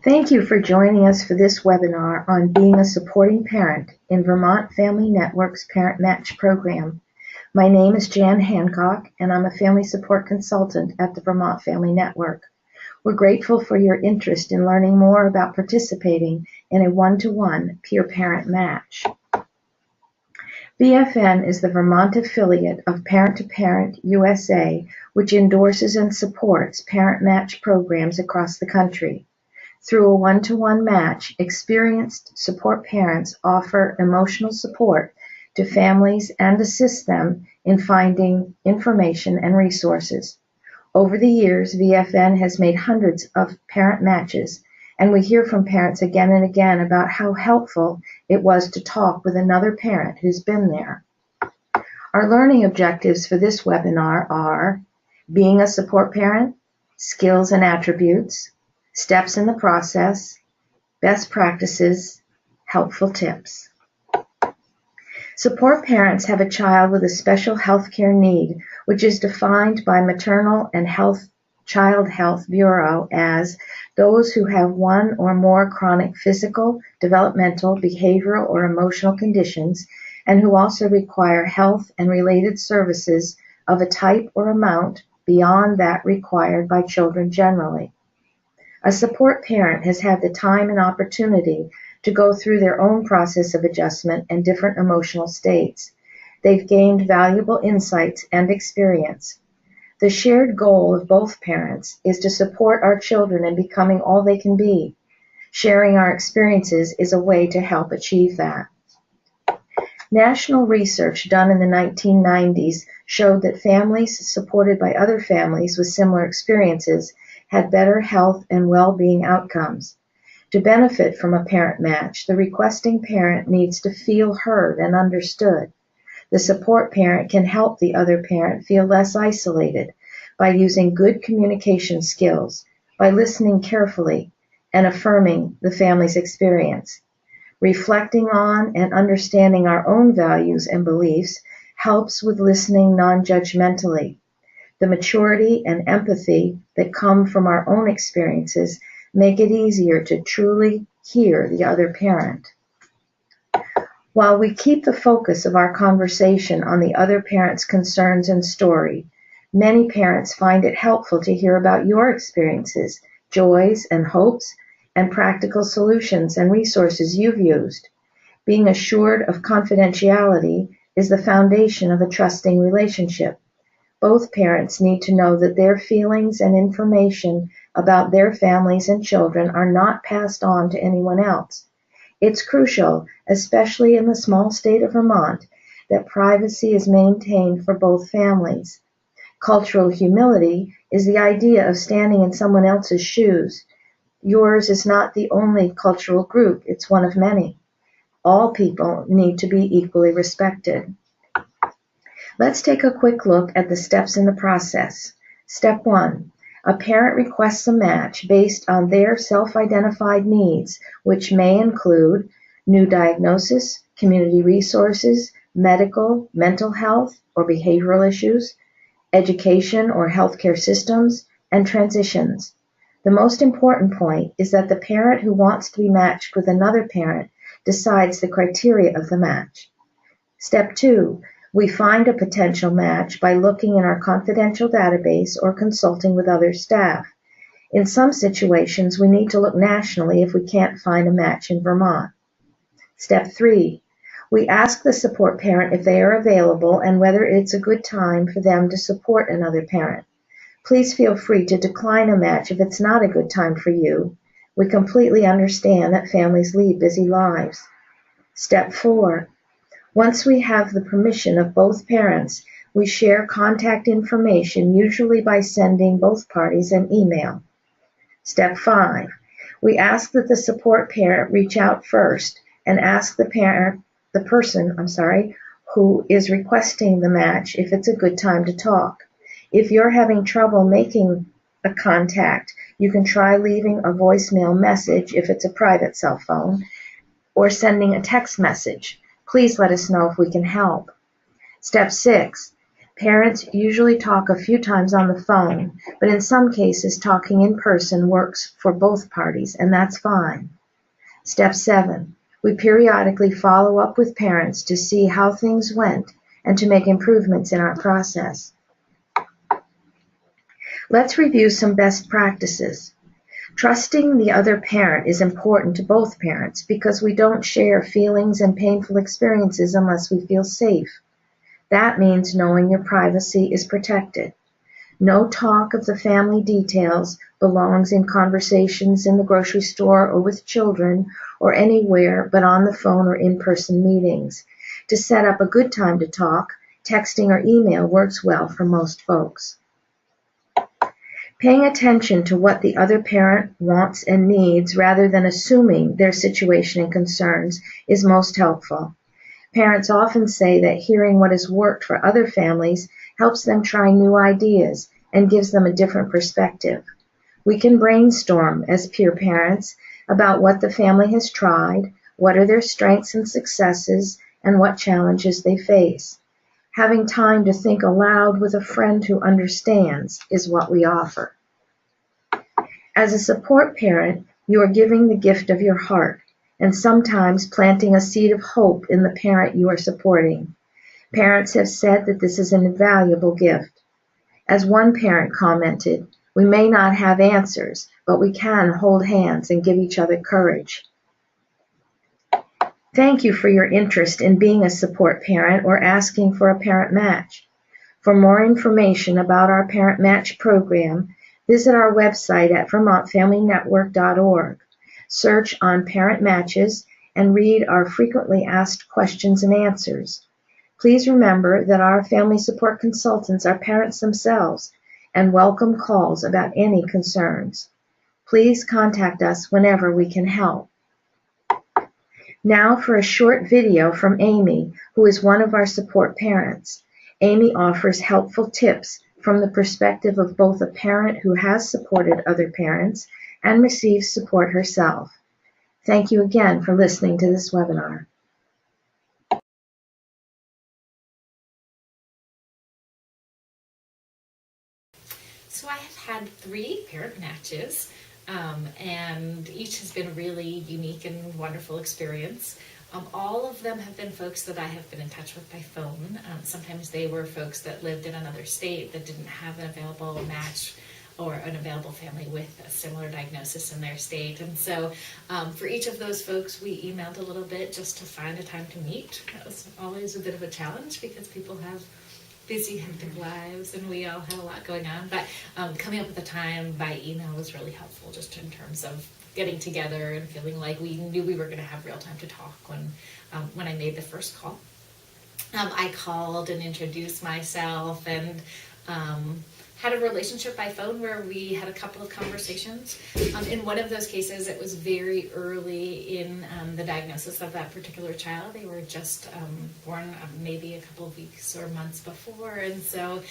Thank you for joining us for this webinar on being a supporting parent in Vermont Family Network's Parent Match program. My name is Jan Hancock, and I'm a family support consultant at the Vermont Family Network. We're grateful for your interest in learning more about participating in a one-to-one peer-parent match. VFN is the Vermont affiliate of Parent to Parent USA, which endorses and supports parent match programs across the country. Through a one-to-one match, experienced support parents offer emotional support to families and assist them in finding information and resources. Over the years, VFN has made hundreds of parent matches, and we hear from parents again and again about how helpful it was to talk with another parent who's been there. Our learning objectives for this webinar are being a support parent, skills and attributes, steps in the process, best practices, helpful tips. Support parents have a child with a special health care need, which is defined by Maternal and Child Health Bureau as those who have one or more chronic physical, developmental, behavioral, or emotional conditions, and who also require health and related services of a type or amount beyond that required by children generally. A support parent has had the time and opportunity to go through their own process of adjustment and different emotional states. They've gained valuable insights and experience. The shared goal of both parents is to support our children in becoming all they can be. Sharing our experiences is a way to help achieve that. National research done in the 1990s showed that families supported by other families with similar experiences had better health and well-being outcomes. To benefit from a parent match, the requesting parent needs to feel heard and understood. The support parent can help the other parent feel less isolated by using good communication skills, by listening carefully, and affirming the family's experience. Reflecting on and understanding our own values and beliefs helps with listening non-judgmentally. The maturity and empathy that come from our own experiences make it easier to truly hear the other parent. While we keep the focus of our conversation on the other parent's concerns and story, many parents find it helpful to hear about your experiences, joys and hopes, and practical solutions and resources you've used. Being assured of confidentiality is the foundation of a trusting relationship. Both parents need to know that their feelings and information about their families and children are not passed on to anyone else. It's crucial, especially in the small state of Vermont, that privacy is maintained for both families. Cultural humility is the idea of standing in someone else's shoes. Yours is not the only cultural group, it's one of many. All people need to be equally respected. Let's take a quick look at the steps in the process. Step 1. A parent requests a match based on their self-identified needs, which may include new diagnosis, community resources, medical, mental health, or behavioral issues, education or healthcare systems, and transitions. The most important point is that the parent who wants to be matched with another parent decides the criteria of the match. Step 2. We find a potential match by looking in our confidential database or consulting with other staff. In some situations, we need to look nationally if we can't find a match in Vermont. Step 3. We ask the support parent if they are available and whether it's a good time for them to support another parent. Please feel free to decline a match if it's not a good time for you. We completely understand that families lead busy lives. Step 4. Once we have the permission of both parents, we share contact information, usually by sending both parties an email. Step 5. We ask that the support parent reach out first and ask the person who is requesting the match if it's a good time to talk. If you're having trouble making a contact, you can try leaving a voicemail message if it's a private cell phone, or sending a text message. Please let us know if we can help. Step 6. Parents usually talk a few times on the phone, but in some cases talking in person works for both parties, and that's fine. Step 7. We periodically follow up with parents to see how things went and to make improvements in our process. Let's review some best practices. Trusting the other parent is important to both parents because we don't share feelings and painful experiences unless we feel safe. That means knowing your privacy is protected. No talk of the family details belongs in conversations in the grocery store or with children or anywhere but on the phone or in-person meetings. To set up a good time to talk, texting or email works well for most folks. Paying attention to what the other parent wants and needs rather than assuming their situation and concerns is most helpful. Parents often say that hearing what has worked for other families helps them try new ideas and gives them a different perspective. We can brainstorm as peer parents about what the family has tried, what are their strengths and successes, and what challenges they face. Having time to think aloud with a friend who understands is what we offer. As a support parent, you are giving the gift of your heart and sometimes planting a seed of hope in the parent you are supporting. Parents have said that this is an invaluable gift. As one parent commented, we may not have answers, but we can hold hands and give each other courage. Thank you for your interest in being a support parent or asking for a parent match. For more information about our Parent Match program, visit our website at vermontfamilynetwork.org. Search on Parent Matches and read our frequently asked questions and answers. Please remember that our family support consultants are parents themselves and welcome calls about any concerns. Please contact us whenever we can help. Now for a short video from Amy, who is one of our support parents. Amy offers helpful tips from the perspective of both a parent who has supported other parents and receives support herself. Thank you again for listening to this webinar. So I have had 3 parent matches, and each has been a really unique and wonderful experience. All of them have been folks that I have been in touch with by phone. Sometimes they were folks that lived in another state that didn't have an available match or an available family with a similar diagnosis in their state. And so for each of those folks, we emailed a little bit just to find a time to meet. That was always a bit of a challenge because people have busy, hectic lives, and we all had a lot going on. But coming up with a time by email was really helpful, just in terms of getting together and feeling like we knew we were going to have real time to talk. When I made the first call, I called and introduced myself and had a relationship by phone where we had a couple of conversations. In one of those cases, it was very early in the diagnosis of that particular child. They were just born maybe a couple of weeks or months before, and so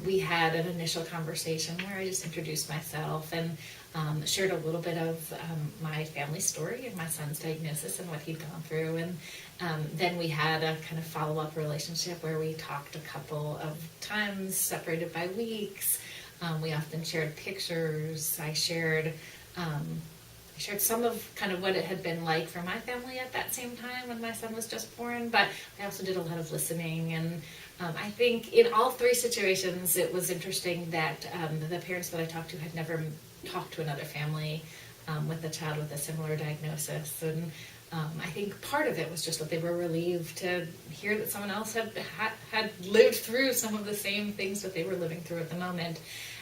we had an initial conversation where I just introduced myself and shared a little bit of my family story and my son's diagnosis and what he'd gone through. And then we had a kind of follow-up relationship where we talked a couple of times, separated by weeks. We often shared pictures. I shared some of kind of what it had been like for my family at that same time when my son was just born, but I also did a lot of listening. And I think in all 3 situations, it was interesting that the parents that I talked to had never talked to another family with a child with a similar diagnosis. And I think part of it was just that they were relieved to hear that someone else had lived through some of the same things that they were living through at the moment.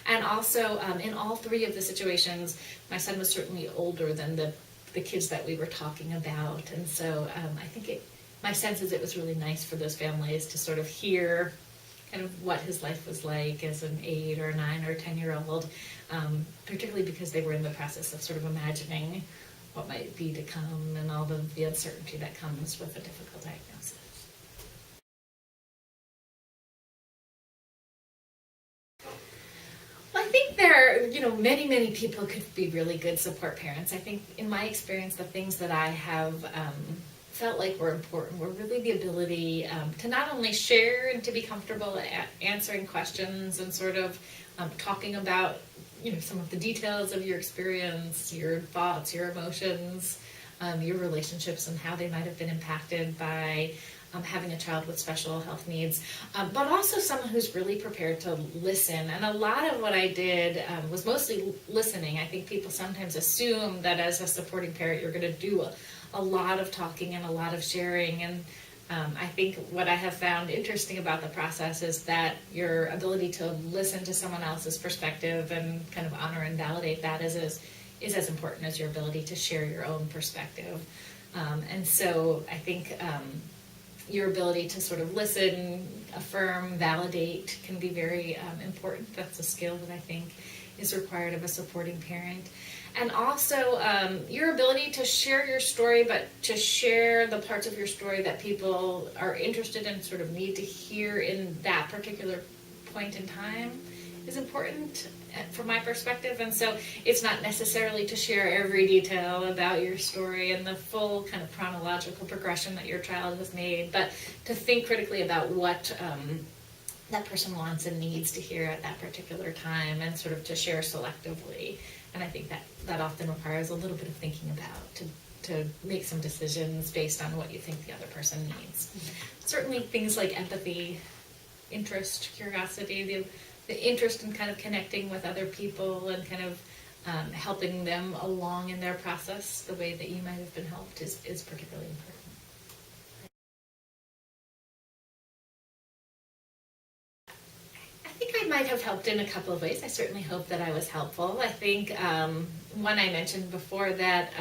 And also, in all 3 of the situations, my son was certainly older than the kids that we were talking about. And so I think my sense is it was really nice for those families to sort of hear kind of what his life was like as an 8 or 9 or 10-year-old, particularly because they were in the process of sort of imagining what might be to come and all the uncertainty that comes with a difficult diagnosis. Well, I think there are, many people could be really good support parents. I think in my experience, the things that I have felt like were important were really the ability to not only share and to be comfortable at answering questions and sort of talking about, some of the details of your experience, your thoughts, your emotions, your relationships, and how they might have been impacted by having a child with special health needs, but also someone who's really prepared to listen. And a lot of what I did was mostly listening. I think people sometimes assume that as a supporting parent, you're going to do a lot of talking and a lot of sharing. And I think what I have found interesting about the process is that your ability to listen to someone else's perspective and kind of honor and validate that is as important as your ability to share your own perspective. And so I think your ability to sort of listen, affirm, validate can be very important. That's a skill that I think is required of a supporting parent. And also your ability to share your story, but to share the parts of your story that people are interested in, sort of need to hear in that particular point in time, is important from my perspective. And so it's not necessarily to share every detail about your story and the full kind of chronological progression that your child has made, but to think critically about what that person wants and needs to hear at that particular time, and sort of to share selectively. And I think that often requires a little bit of thinking about to make some decisions based on what you think the other person needs. Certainly things like empathy, interest, curiosity, the interest in kind of connecting with other people and kind of helping them along in their process the way that you might have been helped is particularly important. I think I might have helped in a couple of ways. I certainly hope that I was helpful. I think one I mentioned before, that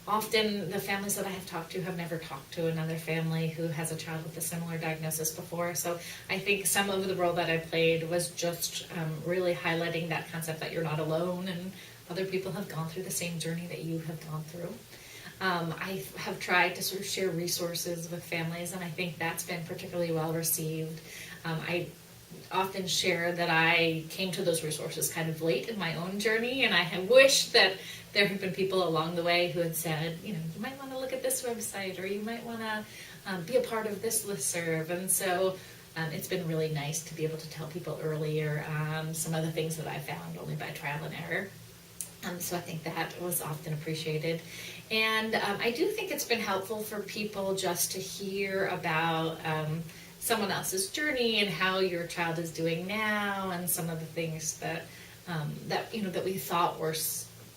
often the families that I have talked to have never talked to another family who has a child with a similar diagnosis before. So I think some of the role that I played was just really highlighting that concept that you're not alone and other people have gone through the same journey that you have gone through. I have tried to sort of share resources with families, and I think that's been particularly well received. I often share that I came to those resources kind of late in my own journey, and I have wished that there have been people along the way who had said, you might want to look at this website, or you might want to be a part of this listserv. And so it's been really nice to be able to tell people earlier some of the things that I found only by trial and error. So I think that was often appreciated. And I do think it's been helpful for people just to hear about someone else's journey and how your child is doing now, and some of the things that we thought were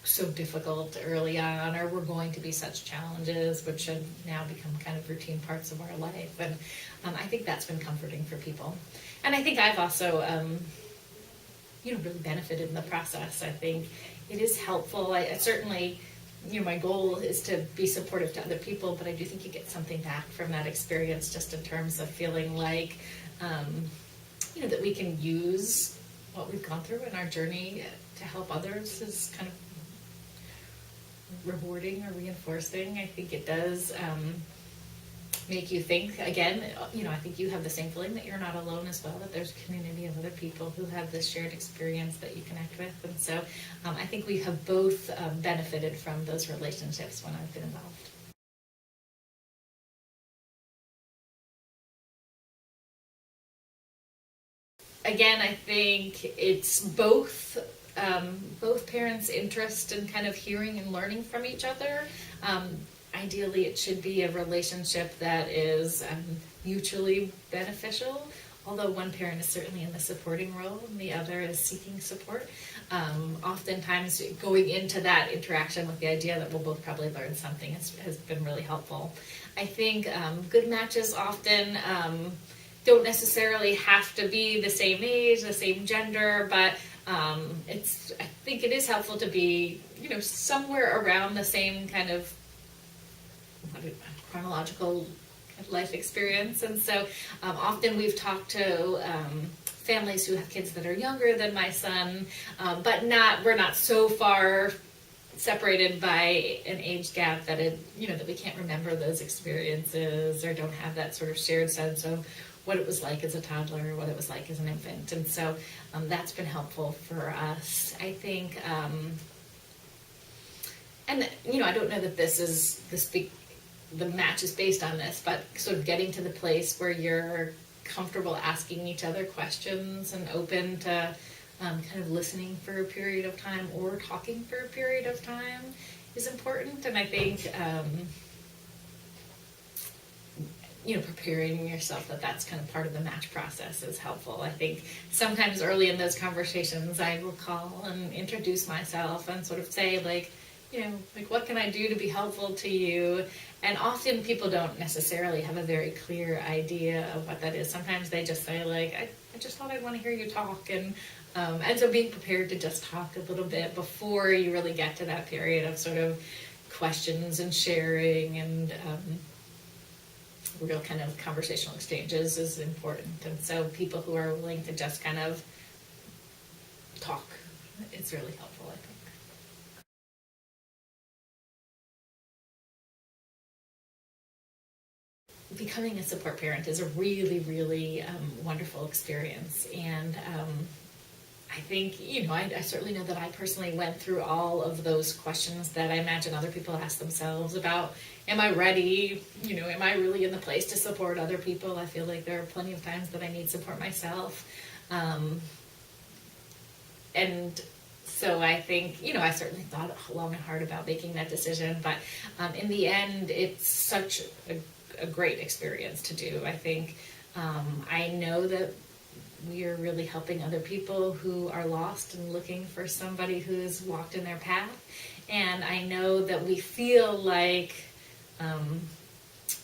so difficult early on, or were going to be such challenges, which have now become kind of routine parts of our life. And I think that's been comforting for people. And I think I've also really benefited in the process. I think it is helpful. I certainly, my goal is to be supportive to other people, but I do think you get something back from that experience, just in terms of feeling like, that we can use what we've gone through in our journey to help others is kind of rewarding or reinforcing. I think it does make you think again. I think you have the same feeling that you're not alone as well, that there's a community of other people who have this shared experience that you connect with. And so I think we have both benefited from those relationships when I've been involved. Again, I think it's both parents' interest in kind of hearing and learning from each other. Ideally, it should be a relationship that is mutually beneficial, although one parent is certainly in the supporting role and the other is seeking support. Oftentimes, going into that interaction with the idea that we'll both probably learn something has been really helpful. I think good matches often don't necessarily have to be the same age, the same gender, but I think it is helpful to be, somewhere around the same kind of chronological life experience. And so often we've talked to families who have kids that are younger than my son, but we're not so far separated by an age gap that that we can't remember those experiences, or don't have that sort of shared sense of what it was like as a toddler, or what it was like as an infant. And so that's been helpful for us, I think. And I don't know that this is the the match is based on this, but sort of getting to the place where you're comfortable asking each other questions and open to kind of listening for a period of time or talking for a period of time is important. And I think preparing yourself that's kind of part of the match process is helpful. I think sometimes early in those conversations I will call and introduce myself and sort of say what can I do to be helpful to you? And often people don't necessarily have a very clear idea of what that is. Sometimes they just say I just thought I'd want to hear you talk, and so being prepared to just talk a little bit before you really get to that period of sort of questions and sharing and real kind of conversational exchanges is important. And so people who are willing to just kind of talk, it's really helpful, I think. Becoming a support parent is a really, really wonderful experience. And I think, I certainly know that I personally went through all of those questions that I imagine other people ask themselves about, am I ready? Am I really in the place to support other people? I feel like there are plenty of times that I need support myself. And so I think, I certainly thought long and hard about making that decision, but in the end, it's such a great experience to do. I think I know that we are really helping other people who are lost and looking for somebody who's walked in their path. And I know that we feel like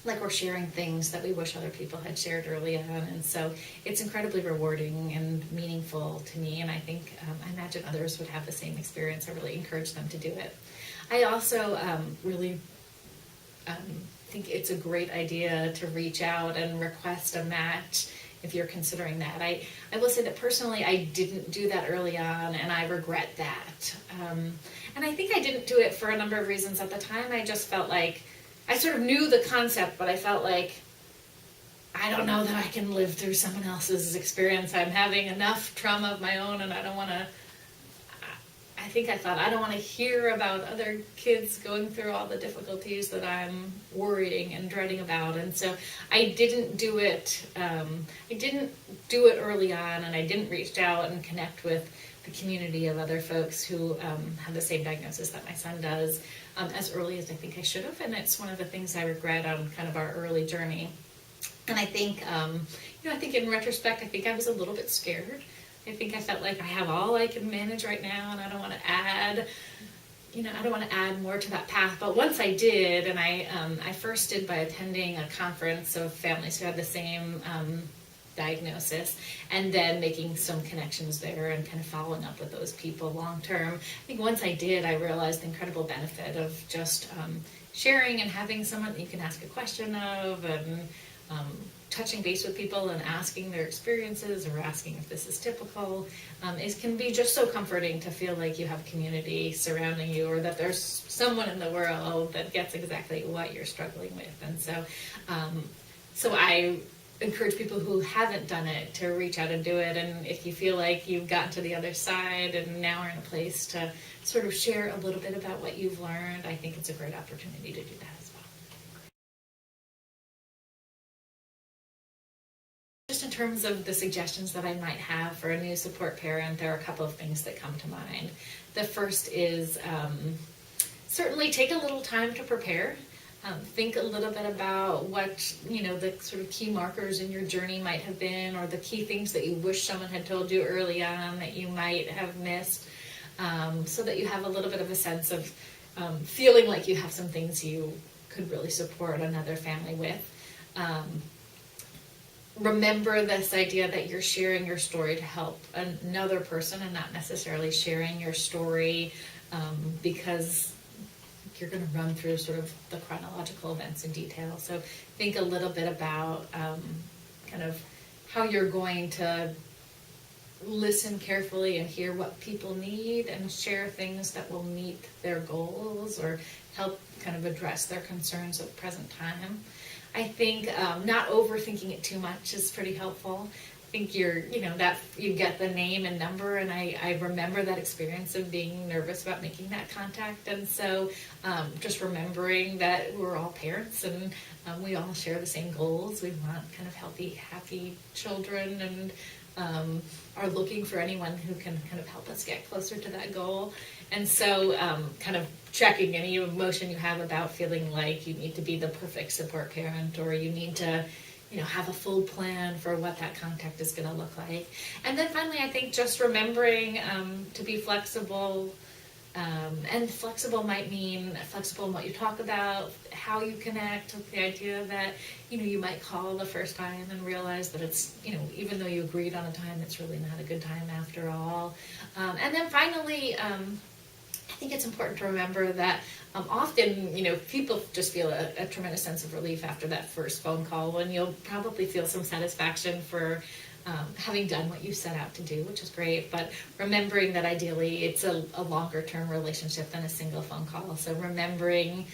we're sharing things that we wish other people had shared early on. And so it's incredibly rewarding and meaningful to me. And I think, I imagine others would have the same experience. I really encourage them to do it. I also really think it's a great idea to reach out and request a match if you're considering that. I will say that personally I didn't do that early on, and I regret that. And I think I didn't do it for a number of reasons at the time. I just felt like I sort of knew the concept, but I felt like I don't know that I can live through someone else's experience. I'm having enough trauma of my own, and I don't want to. I thought I don't want to hear about other kids going through all the difficulties that I'm worrying and dreading about. And so I didn't do it. I didn't do it early on, and I didn't reach out and connect with the community of other folks who have the same diagnosis that my son does as early as I think I should have. And it's one of the things I regret on kind of our early journey. And I think, I think in retrospect, I think I was a little bit scared. I think I felt like I have all I can manage right now, and I don't want to add, more to that path. But once I did, and I first did by attending a conference of families who had the same diagnosis, and then making some connections there and kind of following up with those people long term. I think once I did, I realized the incredible benefit of just sharing and having someone that you can ask a question of, and touching base with people and asking their experiences or asking if this is typical. It can be just so comforting to feel like you have community surrounding you, or that there's someone in the world that gets exactly what you're struggling with. And so I encourage people who haven't done it to reach out and do it. And if you feel like you've gotten to the other side and now are in a place to sort of share a little bit about what you've learned, I think it's a great opportunity to do that as well. Just in terms of the suggestions that I might have for a new support parent, there are a couple of things that come to mind. The first is certainly take a little time to prepare. Think a little bit about what, the sort of key markers in your journey might have been, or the key things that you wish someone had told you early on that you might have missed, so that you have a little bit of a sense of feeling like you have some things you could really support another family with. Remember this idea that you're sharing your story to help another person, and not necessarily sharing your story because you're going to run through sort of the chronological events in detail. So think a little bit about kind of how you're going to listen carefully and hear what people need, and share things that will meet their goals or help kind of address their concerns at the present time. I think not overthinking it too much is pretty helpful. think that you get the name and number, and I remember that experience of being nervous about making that contact. And so just remembering that we're all parents, and we all share the same goals. We want kind of healthy, happy children, and are looking for anyone who can kind of help us get closer to that goal. And so kind of checking any emotion you have about feeling like you need to be the perfect support parent, or you need to have a full plan for what that contact is going to look like. And then finally, I think just remembering to be flexible. And flexible might mean flexible in what you talk about, how you connect, with the idea that, you might call the first time and realize that it's, even though you agreed on a time, it's really not a good time after all. And then finally, I think it's important to remember that often, people just feel a tremendous sense of relief after that first phone call, and you'll probably feel some satisfaction for having done what you set out to do, which is great. But remembering that ideally it's a longer term relationship than a single phone call. So remembering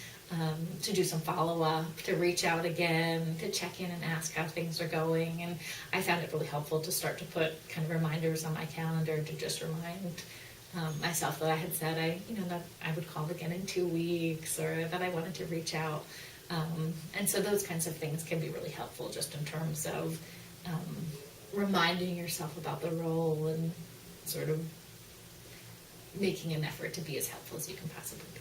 to do some follow-up, to reach out again, to check in and ask how things are going. And I found it really helpful to start to put kind of reminders on my calendar to just remind myself that I had said that I would call again in 2 weeks, or that I wanted to reach out. And so those kinds of things can be really helpful, just in terms of reminding yourself about the role and sort of making an effort to be as helpful as you can possibly be.